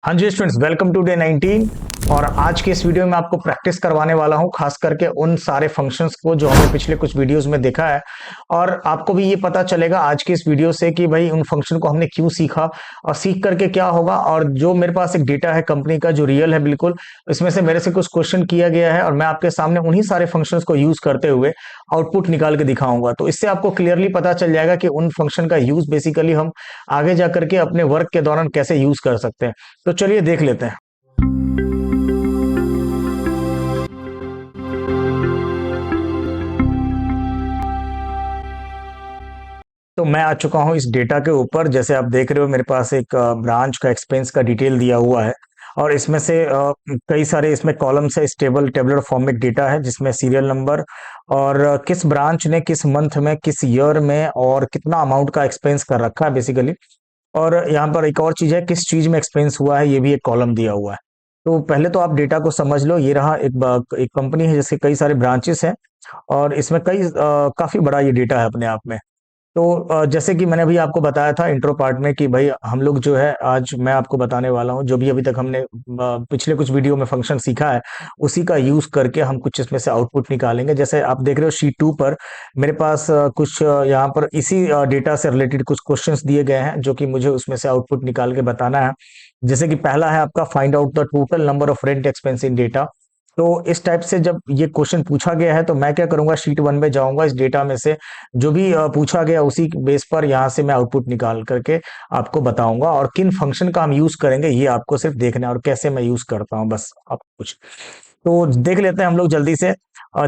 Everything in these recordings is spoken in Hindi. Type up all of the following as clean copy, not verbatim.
हाँ जी स्टूडेंट्स, वेलकम टू डे 19। और आज के इस वीडियो में आपको प्रैक्टिस करवाने वाला हूँ, खास करके उन सारे फंक्शंस को जो हमने पिछले कुछ वीडियोस में देखा है। और आपको भी ये पता चलेगा आज के इस वीडियो से कि भाई उन फंक्शन को हमने क्यों सीखा और सीख करके क्या होगा। और जो मेरे पास एक डेटा है कंपनी का जो रियल है बिल्कुल, इसमें से मेरे से कुछ क्वेश्चन किया गया है और मैं आपके सामने उन्हीं सारे फंक्शंस को यूज करते हुए आउटपुट निकाल के दिखाऊंगा। तो इससे आपको क्लियरली पता चल जाएगा कि उन फंक्शन का यूज बेसिकली हम आगे जा करके अपने वर्क के दौरान कैसे यूज कर सकते हैं। तो चलिए देख लेते हैं। तो मैं आ चुका हूं इस डेटा के ऊपर। जैसे आप देख रहे हो मेरे पास एक ब्रांच का एक्सपेंस का डिटेल दिया हुआ है और इसमें से कई सारे इसमें कॉलम्स है। स्टेबल टेबुलर फॉर्म में डेटा है जिसमें सीरियल नंबर और किस ब्रांच ने किस मंथ में किस ईयर में और कितना अमाउंट का एक्सपेंस कर रखा है बेसिकली। और यहाँ पर एक और चीज है, किस चीज में एक्सपेंस हुआ है, ये भी एक कॉलम दिया हुआ है। तो पहले तो आप डेटा को समझ लो। ये रहा एक कंपनी है जिसके कई सारे ब्रांचेस हैं और इसमें काफी बड़ा ये डेटा है अपने आप में। तो जैसे कि मैंने अभी आपको बताया था इंट्रो पार्ट में कि भाई हम लोग जो है, आज मैं आपको बताने वाला हूँ जो भी अभी तक हमने पिछले कुछ वीडियो में फंक्शन सीखा है, उसी का यूज करके हम कुछ इसमें से आउटपुट निकालेंगे। जैसे आप देख रहे हो शीट 2 पर मेरे पास कुछ यहाँ पर इसी डेटा से रिलेटेड कुछ क्वेश्चंस दिए गए हैं जो कि मुझे उसमें से आउटपुट निकाल के बताना है। जैसे कि पहला है आपका, find out the total number of rent expense in data. तो इस टाइप से जब ये क्वेश्चन पूछा गया है तो मैं क्या करूंगा, शीट 1 में जाऊंगा, इस डेटा में से जो भी पूछा गया उसी बेस पर यहाँ से मैं आउटपुट निकाल करके आपको बताऊंगा। और किन फंक्शन का हम यूज करेंगे ये आपको सिर्फ देखना है और कैसे मैं यूज करता हूँ, बस आप कुछ तो देख लेते हैं हम लोग जल्दी से।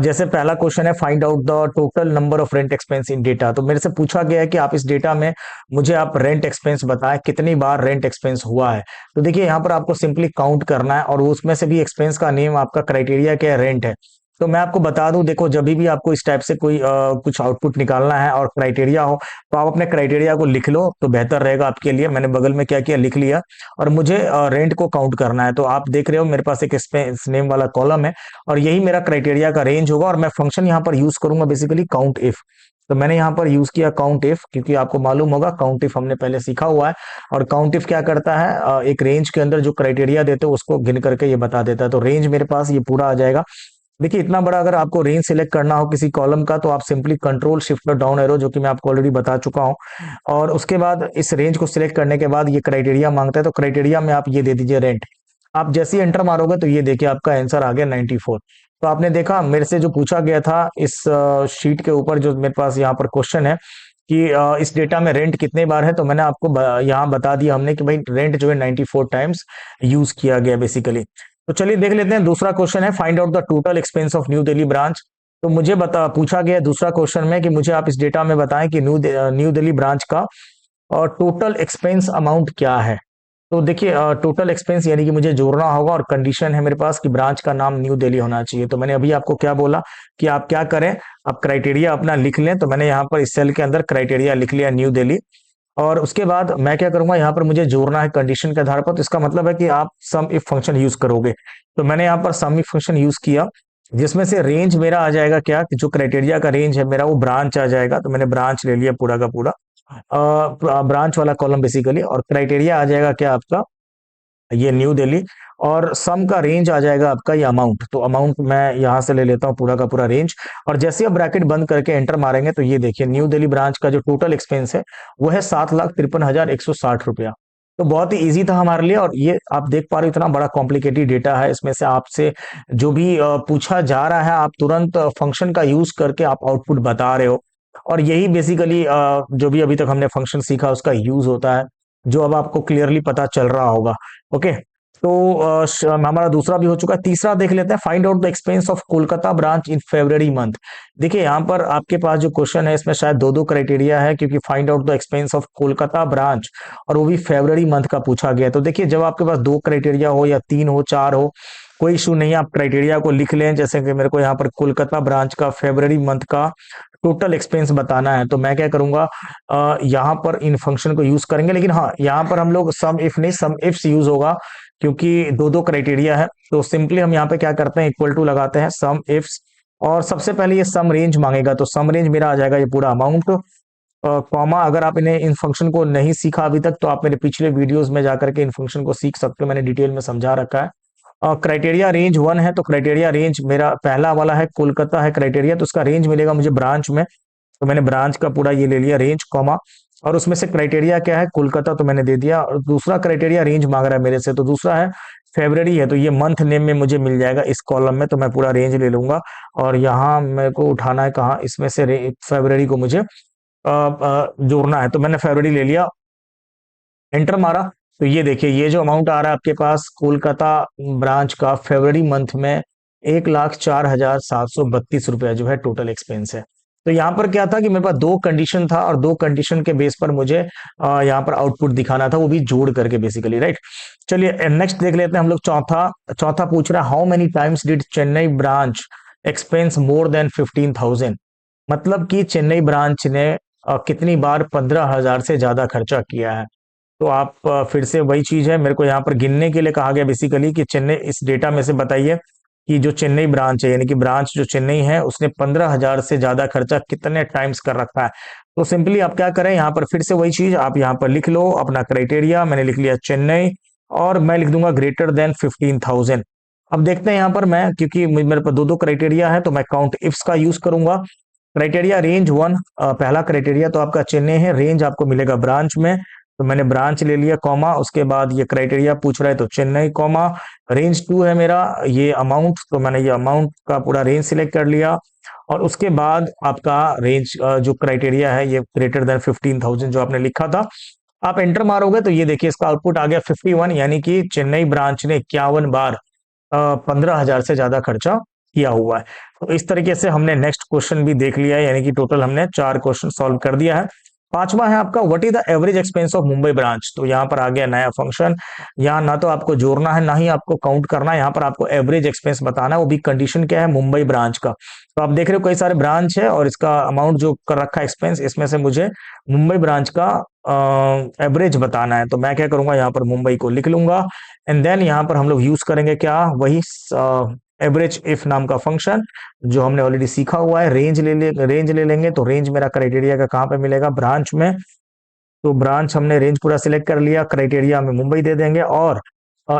जैसे पहला क्वेश्चन है, find out the total number of rent expense in data. तो मेरे से पूछा गया है कि आप इस डेटा में मुझे आप रेंट एक्सपेंस बताएं, कितनी बार रेंट एक्सपेंस हुआ है। तो देखिए यहाँ पर आपको सिंपली काउंट करना है और उसमें से भी एक्सपेंस का नेम आपका क्राइटेरिया क्या है, रेंट है। तो मैं आपको बता दूं, देखो जब भी आपको इस टाइप से कोई कुछ आउटपुट निकालना है और क्राइटेरिया हो तो आप अपने क्राइटेरिया को लिख लो तो बेहतर रहेगा आपके लिए। मैंने बगल में क्या किया, लिख लिया। और मुझे रेंट को काउंट करना है। तो आप देख रहे हो मेरे पास एक एक्सपेंस नेम वाला कॉलम है और यही मेरा क्राइटेरिया का रेंज होगा। और मैं फंक्शन यहाँ पर यूज करूंगा बेसिकली काउंट इफ। तो मैंने यहाँ पर यूज किया काउंट इफ, क्योंकि आपको मालूम होगा काउंट इफ हमने पहले सीखा हुआ है। और काउंट इफ क्या करता है, एक रेंज के अंदर जो क्राइटेरिया देते हो उसको गिन करके ये बता देता है। तो रेंज मेरे पास ये पूरा आ जाएगा। देखिए इतना बड़ा अगर आपको रेंज सिलेक्ट करना हो किसी कॉलम का तो आप सिंपली कंट्रोल शिफ्ट और डाउन एरो, जो कि मैं आपको ऑलरेडी बता चुका हूं। और उसके बाद इस रेंज को सिलेक्ट करने के बाद ये क्राइटेरिया मांगता है, तो क्राइटेरिया में आप ये दे दीजिए रेंट। आप जैसे ही एंटर मारोगे तो ये देखिए आपका आंसर आ गया 94। तो आपने देखा मेरे से जो पूछा गया था इस शीट के ऊपर, जो मेरे पास यहाँ पर क्वेश्चन है कि इस डेटा में रेंट कितने बार है, तो मैंने आपको यहाँ बता दिया हमने कि भाई रेंट जो है 94 टाइम्स यूज किया गया बेसिकली। तो चलिए देख लेते हैं। दूसरा क्वेश्चन है, find out the total expense of new Delhi branch. तो मुझे बता पूछा गया दूसरा क्वेश्चन में कि मुझे आप इस डेटा में बताएं कि न्यू दिल्ली ब्रांच का और टोटल एक्सपेंस अमाउंट क्या है। तो देखिए टोटल एक्सपेंस यानी कि मुझे जोड़ना होगा और कंडीशन है मेरे पास कि ब्रांच का नाम न्यू दिल्ली होना चाहिए। तो मैंने अभी आपको क्या बोला कि आप क्या करें, आप क्राइटेरिया अपना लिख लें। तो मैंने यहाँ पर इस सेल के अंदर क्राइटेरिया लिख लिया न्यू दिल्ली। और उसके बाद मैं क्या करूंगा, यहाँ पर मुझे जोड़ना है कंडीशन के आधार पर। तो इसका मतलब है कि आप सम इफ फंक्शन यूज करोगे। तो मैंने यहाँ पर सम इफ फंक्शन यूज किया, जिसमें से रेंज मेरा आ जाएगा क्या, कि जो क्राइटेरिया का रेंज है मेरा वो ब्रांच आ जाएगा। तो मैंने ब्रांच ले लिया पूरा का पूरा, ब्रांच वाला कॉलम बेसिकली। और क्राइटेरिया आ जाएगा क्या आपका, ये न्यू दिल्ली। और सम का रेंज आ जाएगा आपका ये अमाउंट। तो अमाउंट मैं यहां से ले लेता हूँ पूरा का पूरा रेंज। और जैसे ही आप ब्रैकेट बंद करके एंटर मारेंगे तो ये देखिए न्यू दिल्ली ब्रांच का जो टोटल एक्सपेंस है वो है 7,53,160 रुपया। तो बहुत ही इजी था हमारे लिए। और ये आप देख पा रहे हो इतना बड़ा कॉम्प्लिकेटेड डेटा है, इसमें से आपसे जो भी पूछा जा रहा है आप तुरंत फंक्शन का यूज करके आप आउटपुट बता रहे हो। और यही बेसिकली जो भी अभी तक हमने फंक्शन सीखा उसका यूज होता है, जो अब आपको क्लियरली पता चल रहा होगा। ओके। तो हमारा दूसरा भी हो चुका है। तीसरा देख लेते हैं, find out the expense of Kolkata branch in February month. देखिए यहाँ पर आपके पास जो क्वेश्चन है इसमें शायद दो दो क्राइटेरिया है, क्योंकि find out the expense of Kolkata branch और वो भी फरवरी मंथ का पूछा गया है। तो देखिए जब आपके पास दो क्राइटेरिया हो या तीन हो चार हो, कोई इशू नहीं है, आप क्राइटेरिया को लिख लें। जैसे कि मेरे को यहाँ पर कोलकाता ब्रांच का फरवरी मंथ का टोटल एक्सपेंस बताना है, तो मैं क्या करूंगा, यहाँ पर इन फंक्शन को यूज करेंगे। लेकिन हाँ, यहाँ पर हम लोग सम इफ नहीं, सम इफ्स यूज होगा, क्योंकि दो दो क्राइटेरिया है। तो सिंपली हम यहाँ पे क्या करते हैं, इक्वल टू लगाते हैं सम इफ्स। और सबसे पहले ये सम रेंज मांगेगा, तो सम रेंज मेरा आ जाएगा ये पूरा अमाउंट। कॉमा, अगर आप इन्हें इन फंक्शन को नहीं सीखा अभी तक तो आप मेरे पिछले वीडियोस में जाकर के इन फंक्शन को सीख सकते हो, मैंने डिटेल में समझा रखा है। क्राइटेरिया रेंज 1 है, तो क्राइटेरिया रेंज मेरा पहला वाला है कोलकाता है क्राइटेरिया, तो उसका रेंज मिलेगा मुझे ब्रांच में, तो मैंने ब्रांच का पूरा ये ले लिया रेंज कॉमा, और उसमें से क्राइटेरिया क्या है कोलकाता, तो मैंने दे दिया। और दूसरा क्राइटेरिया रेंज मांग रहा है मेरे से, तो दूसरा है फेब्रवरी है, तो ये मंथ नेम में मुझे मिल जाएगा इस कॉलम में, तो मैं पूरा रेंज ले लूंगा। और यहाँ मेरे को उठाना है कहाँ, इसमें से फेब्रवरी को मुझे जोड़ना है, तो मैंने फरवरी ले लिया, एंटर मारा। तो ये देखिए ये जो अमाउंट आ रहा है आपके पास कोलकाता ब्रांच का फरवरी मंथ में 1,04,732 रुपया जो है टोटल एक्सपेंस है। तो यहाँ पर क्या था कि मेरे पास दो कंडीशन था और दो कंडीशन के बेस पर मुझे यहाँ पर आउटपुट दिखाना था, वो भी जोड़ करके बेसिकली, राइट। चलिए नेक्स्ट देख लेते हैं हम लोग। चौथा चौथा पूछ रहा है how many times did Chennai branch expense more than 15,000, मतलब कि चेन्नई ब्रांच ने कितनी बार 15,000 से ज्यादा खर्चा किया है। तो आप फिर से वही चीज है, मेरे को यहाँ पर गिनने के लिए कहा गया बेसिकली कि चेन्नई, इस डेटा में से बताइए कि जो चेन्नई ब्रांच है यानी कि ब्रांच जो चेन्नई है उसने 15,000 से ज्यादा खर्चा कितने टाइम्स कर रखा है। तो सिंपली आप क्या करें, यहाँ पर फिर से वही चीज आप यहाँ पर लिख लो अपना क्राइटेरिया, मैंने लिख लिया चेन्नई, और मैं लिख दूंगा ग्रेटर देन 15,000। अब देखते हैं यहाँ पर मैं, क्योंकि मेरे पास दो दो क्राइटेरिया है तो मैं काउंट इफ्स का यूज करूंगा। क्राइटेरिया रेंज 1, पहला क्राइटेरिया तो आपका चेन्नई है, रेंज आपको मिलेगा ब्रांच में, तो मैंने ब्रांच ले लिया कॉमा, उसके बाद ये क्राइटेरिया पूछ रहा है तो चेन्नई कॉमा, रेंज 2 है मेरा ये अमाउंट, तो मैंने ये अमाउंट का पूरा रेंज सिलेक्ट कर लिया। और उसके बाद आपका रेंज जो क्राइटेरिया है ये ग्रेटर देन 15,000 जो आपने लिखा था, आप एंटर मारोगे तो ये देखिए इसका आउटपुट आ गया 51, यानी कि चेन्नई ब्रांच ने 51 बार 15,000 से ज्यादा खर्चा किया हुआ है। तो इस तरीके से हमने नेक्स्ट क्वेश्चन भी देख लिया है, यानी कि टोटल हमने 4 क्वेश्चन सॉल्व कर दिया है। पांचवा है आपका what is the average expense of Mumbai branch, तो यहाँ पर आ गया नया फंक्शन, यहाँ ना तो आपको जोड़ना है ना ही आपको काउंट करना है, यहाँ पर आपको एवरेज एक्सपेंस बताना है, वो भी कंडीशन क्या है मुंबई ब्रांच का। तो आप देख रहे हो कई सारे ब्रांच है और इसका अमाउंट जो कर रखा है एक्सपेंस, इसमें से मुझे मुंबई ब्रांच का एवरेज बताना है, तो मैं क्या करूंगा यहाँ पर मुंबई को लिख लूंगा, एंड देन यहाँ पर हम लोग यूज करेंगे क्या, वही एवरेज इफ नाम का फंक्शन जो हमने ऑलरेडी सीखा हुआ है। रेंज ले लेंगे, तो रेंज मेरा क्राइटेरिया का कहाँ पे मिलेगा, ब्रांच में, तो ब्रांच हमने रेंज पूरा सिलेक्ट कर लिया, क्राइटेरिया में मुंबई दे देंगे, और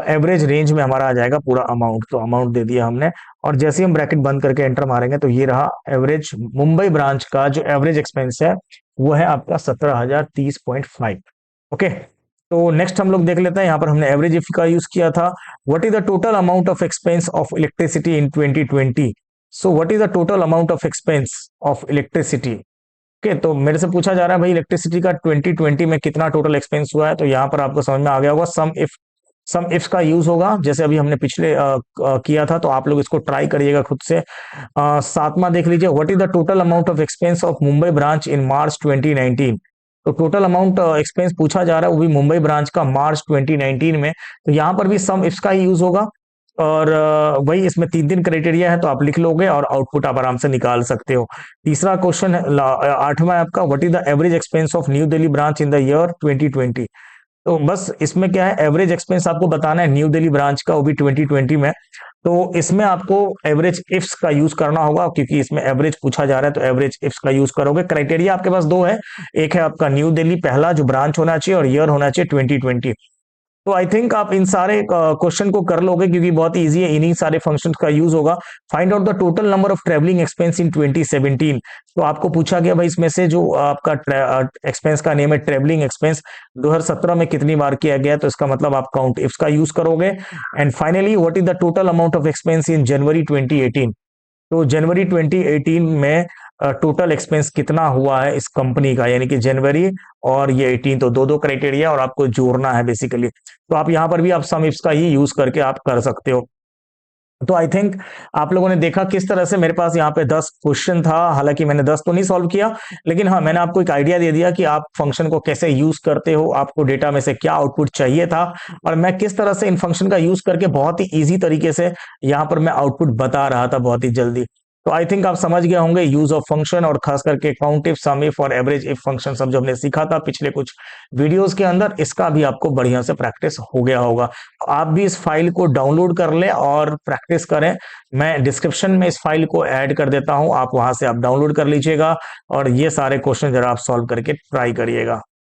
एवरेज रेंज में हमारा आ जाएगा पूरा अमाउंट, तो अमाउंट दे दिया हमने। और जैसे ही हम ब्रैकेट बंद करके एंटर मारेंगे तो ये रहा एवरेज मुंबई ब्रांच का जो एवरेज एक्सपेंस है वो है आपका 17,030.5। ओके, तो नेक्स्ट हम लोग देख लेते हैं, यहाँ पर हमने एवरेज इफ का यूज किया था। What is the total amount of expense of electricity in 2020, so what is the total amount of expense of electricity. Okay, तो मेरे से पूछा जा रहा है भाई इलेक्ट्रिसिटी का 2020 में कितना टोटल एक्सपेंस हुआ है, तो यहाँ पर आपको समझ में आ गया होगा सम इफ्स का यूज होगा, जैसे अभी हमने पिछले किया था, तो आप लोग इसको ट्राई करिएगा खुद से। सातवां देख लीजिए, what is the total amount of expense of Mumbai branch in March 2019, तो टोटल अमाउंट एक्सपेंस पूछा जा रहा है वो भी मुंबई ब्रांच का मार्च 2019 में, तो यहाँ पर भी सम इफ्स का ही यूज होगा। और वही इसमें 3 क्राइटेरिया है तो आप लिख लोगे और आउटपुट आप आराम से निकाल सकते हो। तीसरा क्वेश्चन है, आठवां है आपका, what is the average expense of new Delhi branch in the year 2020, तो बस इसमें क्या है एवरेज एक्सपेंस आपको बताना है न्यू दिल्ली ब्रांच का, वो भी 2020 में, तो इसमें आपको एवरेज इफ्स का यूज करना होगा क्योंकि इसमें एवरेज पूछा जा रहा है, तो एवरेज इफ्स का यूज करोगे। क्राइटेरिया आपके पास दो है, एक है आपका न्यू दिल्ली पहला जो ब्रांच होना चाहिए, और ईयर होना चाहिए 2020। तो आई थिंक आप इन सारे क्वेश्चन को कर लोगे क्योंकि बहुत इजी है, इन्हीं सारे फंक्शन का यूज होगा। Find out the total number of travelling expense इन 2017, तो आपको पूछा गया भाई इसमें से जो आपका एक्सपेंस का नेम है ट्रेवलिंग एक्सपेंस 2017 में कितनी बार किया गया, तो इसका मतलब आप काउंट इफ्स का यूज करोगे। And finally what is the total amount of expense in January 2018, तो जनवरी 2018 में टोटल एक्सपेंस कितना हुआ है इस कंपनी का, यानी कि जनवरी और ये 18, तो दो दो क्राइटेरिया और आपको जोड़ना है बेसिकली, तो आप यहां पर भी आप सम इफ्स का ही यूज करके आप कर सकते हो। तो आई थिंक आप लोगों ने देखा किस तरह से मेरे पास यहाँ पे 10 क्वेश्चन था, हालांकि मैंने 10 तो नहीं सॉल्व किया, लेकिन हाँ मैंने आपको एक आइडिया दे दिया कि आप फंक्शन को कैसे यूज करते हो, आपको डेटा में से क्या आउटपुट चाहिए था, और मैं किस तरह से इन फंक्शन का यूज करके बहुत ही ईजी तरीके से यहाँ पर मैं आउटपुट बता रहा था बहुत ही जल्दी। तो आई थिंक आप समझ गए होंगे यूज ऑफ फंक्शन और खास करके काउंट इफ, सम इफ और एवरेज इफ फंक्शन सब जो हमने सीखा था पिछले कुछ वीडियोस के अंदर, इसका भी आपको बढ़िया से प्रैक्टिस हो गया होगा। तो आप भी इस फाइल को डाउनलोड कर लें और प्रैक्टिस करें। मैं डिस्क्रिप्शन में इस फाइल को ऐड कर देता हूं, आप वहां से आप डाउनलोड कर लीजिएगा और ये सारे क्वेश्चन जरा आप सॉल्व करके ट्राई करिएगा।